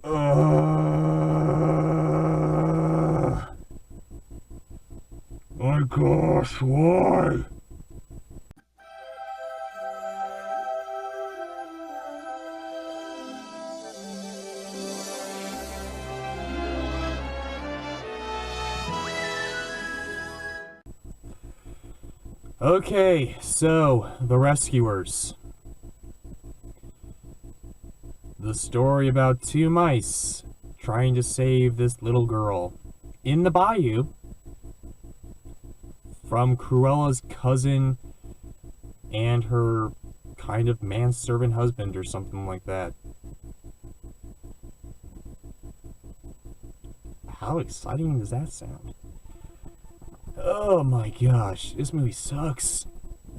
My gosh, why? Okay, so, The Rescuers. The story about two mice trying to save this little girl in the bayou from Cruella's cousin and her kind of manservant husband or something like that. How exciting does that sound? Oh my gosh, this movie sucks.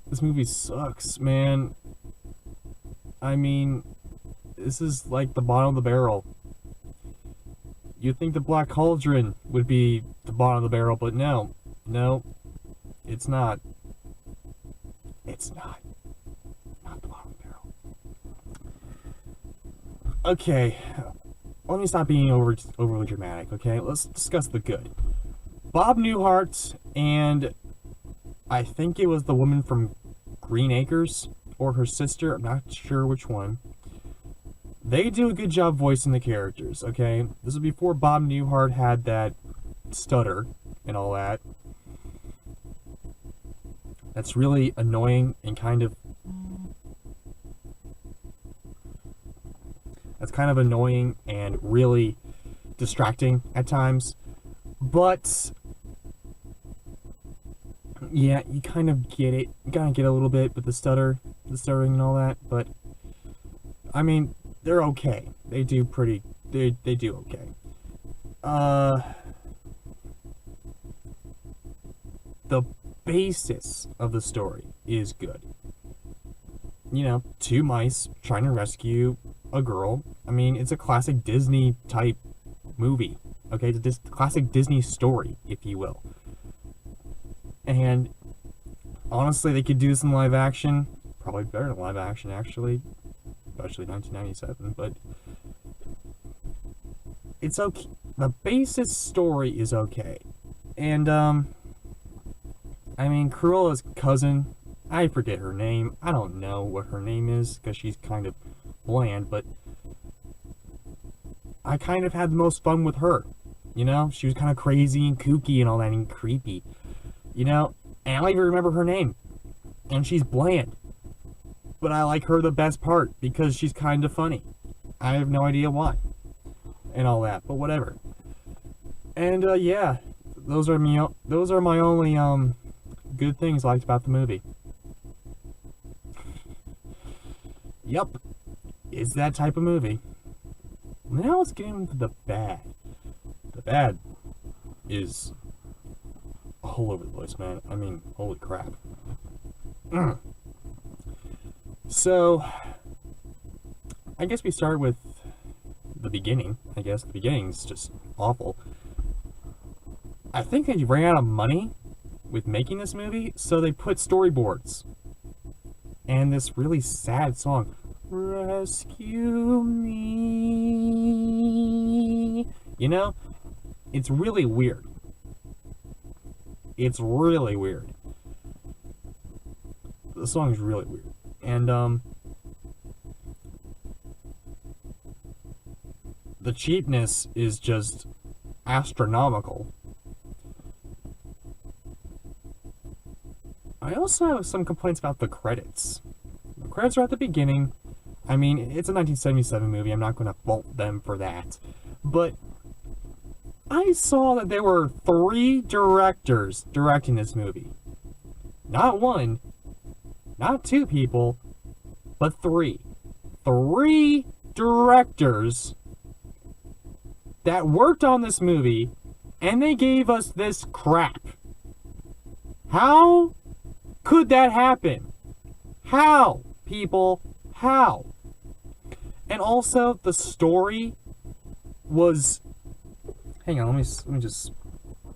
This movie sucks, man. I mean, this is like the bottom of the barrel. You'd think the Black Cauldron would be the bottom of the barrel, but no. No, it's not. It's not. Not the bottom of the barrel. Okay, let me stop being overly dramatic, okay? Let's discuss the good. Bob Newhart and I think it was the woman from Green Acres or her sister, I'm not sure which one. They do a good job voicing the characters, okay? This was before Bob Newhart had that stutter and all that. That's really annoying and kind of annoying and really distracting at times. But yeah, you kind of get it. You kind of get a little bit with the stuttering and all that. But I mean, they're okay. They do okay. The basis of the story is good. You know, two mice trying to rescue a girl. I mean, it's a classic Disney type movie. Okay, it's a classic Disney story, if you will. And honestly, they could do this in live action. Probably better than live action, actually. Especially 1997. But it's okay. The basis story is okay. And, I mean, Cruella's cousin, I forget her name. I don't know what her name is, because she's kind of bland, but I kind of had the most fun with her. You know, she was kind of crazy and kooky and all that and creepy. You know, and I don't even remember her name. And she's bland. But I like her the best part because she's kind of funny. I have no idea why. And all that, but whatever. And yeah, those are my only good things liked about the movie. Yup. It's that type of movie. Now let's get into the bad. The bad is all over the place, man. I mean, holy crap. So, I guess we start with the beginning. I guess the beginning's just awful. I think they ran out of money with making this movie, so they put storyboards. And this really sad song, Rescue Me. You know, it's really weird. It's really weird. The song is really weird. And, the cheapness is just astronomical. I also have some complaints about the credits. The credits are at the beginning. I mean, it's a 1977 movie. I'm not going to fault them for that. But I saw that there were 3 directors directing this movie. Not 1, not 2 people, but 3. 3 directors that worked on this movie, and they gave us this crap. How could that happen? How, people? How? And also, the story was... Hang on, let me just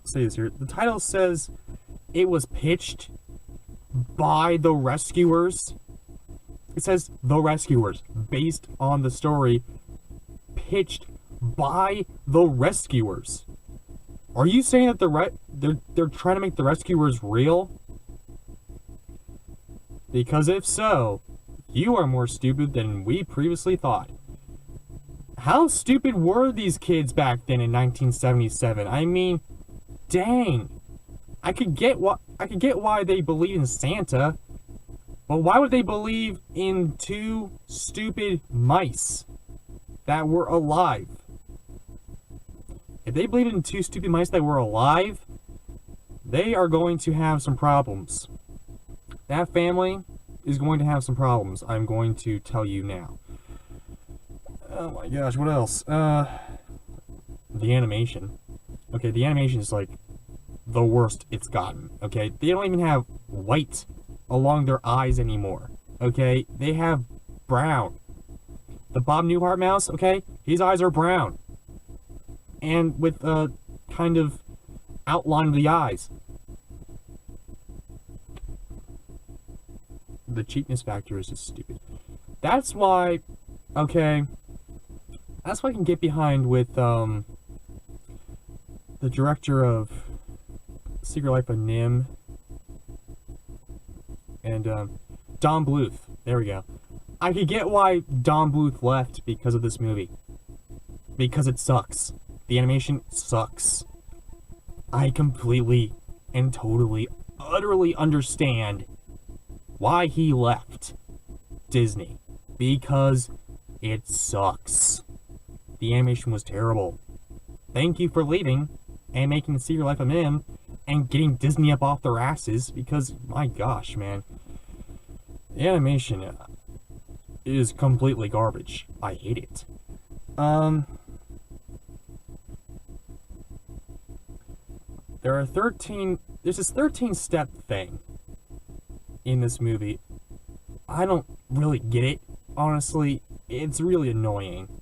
say this here. The title says it was pitched by the Rescuers. It says The Rescuers, based on the story, pitched by the rescuers. Are you saying that they're trying to make the rescuers real? Because if so, you are more stupid than we previously thought. How stupid were these kids back then in 1977? I mean, dang. I could get why they believe in Santa, but why would they believe in two stupid mice that were alive? If they believe in two stupid mice that were alive, they are going to have some problems. That family is going to have some problems, I'm going to tell you now. Oh my gosh, what else? The animation. Okay, the animation is like the worst it's gotten, okay? They don't even have white along their eyes anymore, okay? They have brown. The Bob Newhart mouse, okay? His eyes are brown. And with a kind of outline of the eyes. The cheapness factor is just stupid. That's why, okay, that's why I can get behind with the director of Secret Life of Nim and Don Bluth. There we go. I could get why Don Bluth left because of this movie. Because it sucks. The animation sucks. I completely and totally, utterly understand why he left Disney. Because it sucks. The animation was terrible. Thank you for leaving and making The Secret Life of Nim and getting Disney up off their asses, because, my gosh, man. The animation is completely garbage. I hate it. There's this 13-step thing in this movie. I don't really get it, honestly. It's really annoying.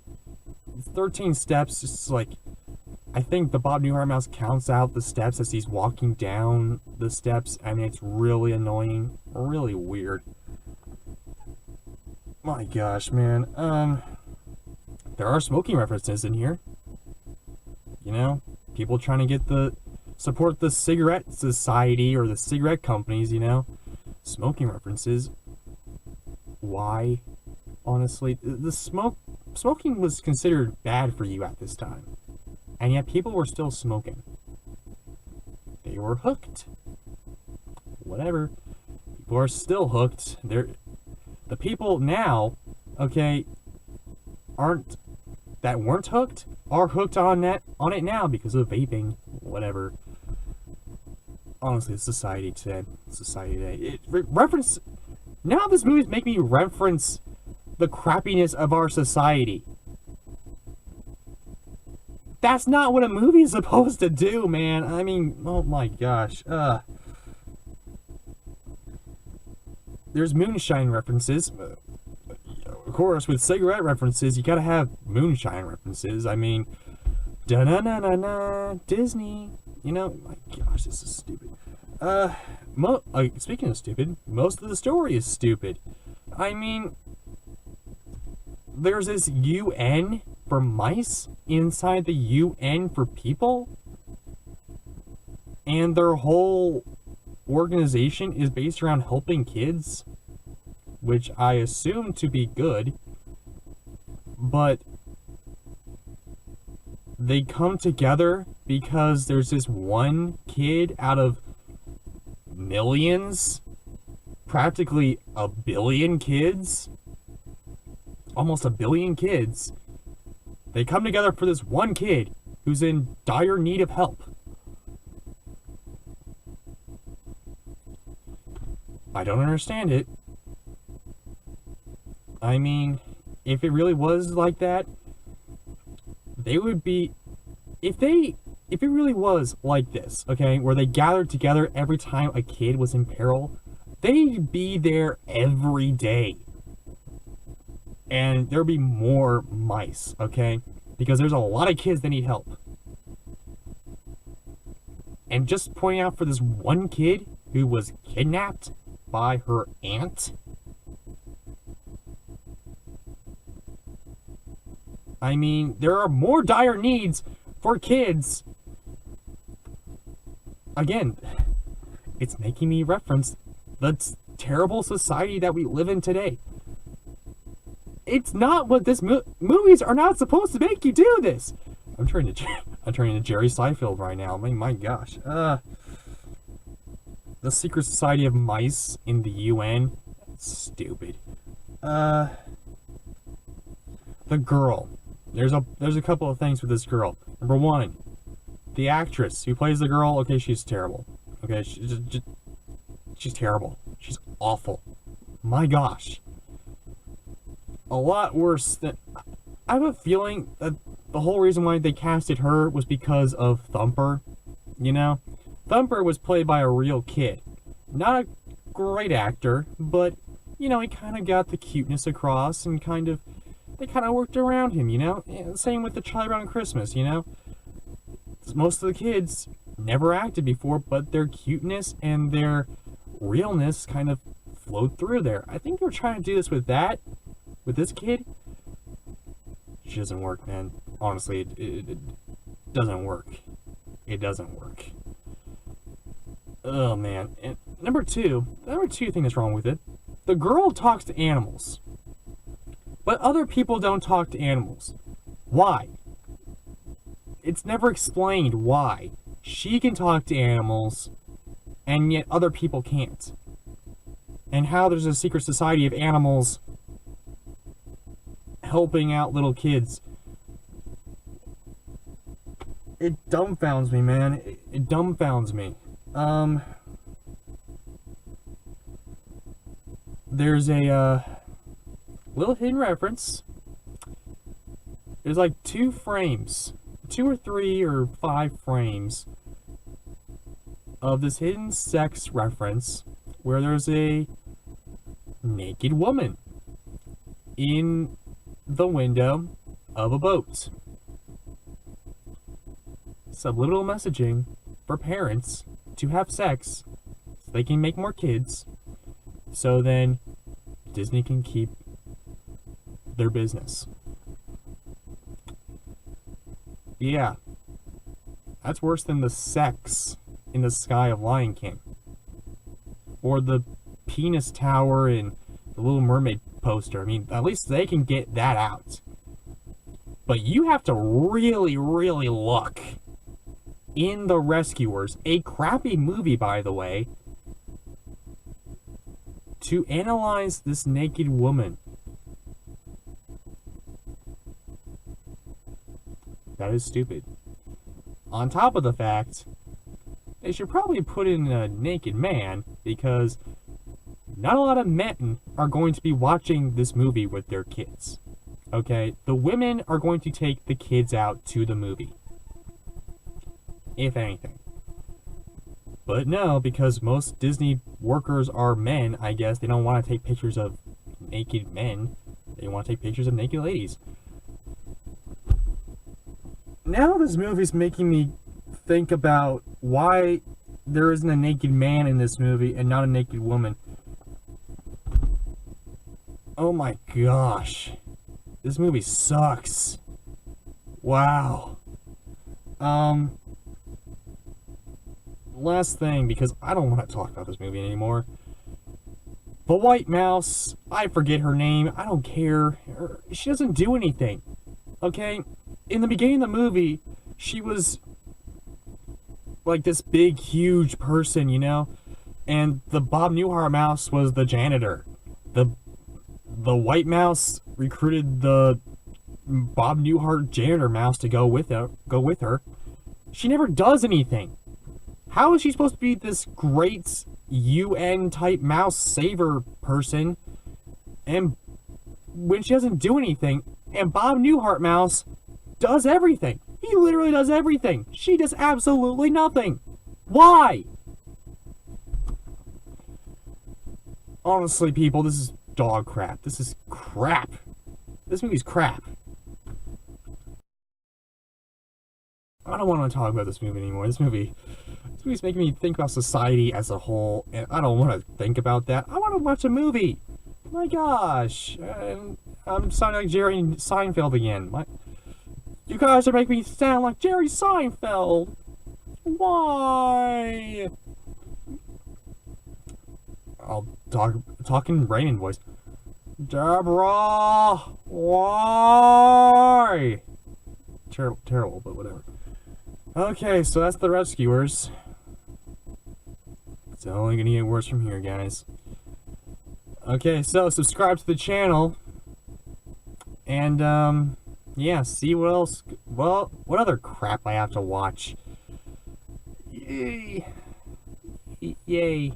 It's 13 steps, just like, I think the Bob Newhart mouse counts out the steps as he's walking down the steps, and it's really annoying, really weird. My gosh, man. There are smoking references in here. You know, people trying to support the cigarette society or the cigarette companies, you know. Smoking references. Why? Honestly, smoking was considered bad for you at this time. And yet people were still smoking. They were hooked. Whatever. People are still hooked. The people now, okay, that weren't hooked are hooked on it now because of vaping. Whatever. Honestly, society today. Now this movie's making me reference the crappiness of our society. That's not what a movie is supposed to do, man. I mean, oh my gosh. There's moonshine references. Of course, with cigarette references, you gotta have moonshine references. I mean, da-na-na-na-na, Disney. You know, my gosh, this is stupid. Speaking of stupid, most of the story is stupid. I mean, there's this UN for mice inside the UN for people, and their whole organization is based around helping kids, which I assume to be good, but they come together because there's this one kid out of millions, practically a billion kids, almost a billion kids. They come together for this one kid who's in dire need of help. I don't understand it. I mean, if it really was like that, they would be... If it really was like this, okay, where they gathered together every time a kid was in peril, they'd be there every day. And there'd be more mice, okay? Because there's a lot of kids that need help. And just pointing out for this one kid who was kidnapped by her aunt. I mean, there are more dire needs for kids. Again, it's making me reference the terrible society that we live in today. It's not what this movies are not supposed to make you do this. I'm turning to Jerry Seinfeld right now. I mean, my gosh. The secret society of mice in the UN. Stupid. The girl. There's a couple of things with this girl. Number one, the actress who plays the girl. Okay, she's terrible. Okay, she's terrible. She's awful. My gosh. A lot worse than... I have a feeling that the whole reason why they casted her was because of Thumper. You know? Thumper was played by a real kid. Not a great actor, but, you know, he kind of got the cuteness across and they kind of worked around him, you know? Same with the Charlie Brown Christmas, you know? Most of the kids never acted before, but their cuteness and their realness kind of flowed through there. I think they were trying to do this with this kid. She doesn't work, man. Honestly, it doesn't work. It doesn't work. Oh, man. And the number two thing that's wrong with it, the girl talks to animals. But other people don't talk to animals. Why? It's never explained why. She can talk to animals, and yet other people can't. And how there's a secret society of animals helping out little kids. It dumbfounds me, man. It dumbfounds me. There's a little hidden reference. There's like 2 frames, 2 or 3 or 5 frames of this hidden sex reference where there's a naked woman in the window of a boat. Subliminal messaging for parents to have sex so they can make more kids, so then Disney can keep their business. Yeah, that's worse than the sex in the sky of Lion King, or the penis tower in the Little Mermaid poster. I mean, at least they can get that out. But you have to really, really look in The Rescuers, a crappy movie, by the way, to analyze this naked woman. That is stupid. On top of the fact, they should probably put in a naked man, because not a lot of men are going to be watching this movie with their kids. Okay? The women are going to take the kids out to the movie, if anything. But no, because most Disney workers are men, I guess, they don't want to take pictures of naked men. They want to take pictures of naked ladies. Now this movie's making me think about why there isn't a naked man in this movie and not a naked woman. Oh my gosh. This movie sucks. Wow. Last thing, because I don't want to talk about this movie anymore. The White Mouse, I forget her name, I don't care. She doesn't do anything. Okay? In the beginning of the movie, she was like this big, huge person, you know? And the Bob Newhart mouse was the janitor. The White Mouse recruited the Bob Newhart janitor mouse to go with her. She never does anything. How is she supposed to be this great UN type mouse saver person, and when she doesn't do anything, and Bob Newhart mouse does everything? He literally does everything. She does absolutely nothing. Why? Honestly, people, this is dog crap. This is crap. This movie's crap. I don't want to talk about this movie anymore. This movie's making me think about society as a whole, and I don't want to think about that. I want to watch a movie. My gosh. I'm sounding like Jerry Seinfeld again. You guys are making me sound like Jerry Seinfeld. Why? I'll talk in Raymond voice. Deborah, why? Terrible, but whatever. Okay, so that's the Rescuers. It's only gonna get worse from here, guys. Okay, so subscribe to the channel. And, yeah, see what else. Well, what other crap I have to watch. Yay. Yay.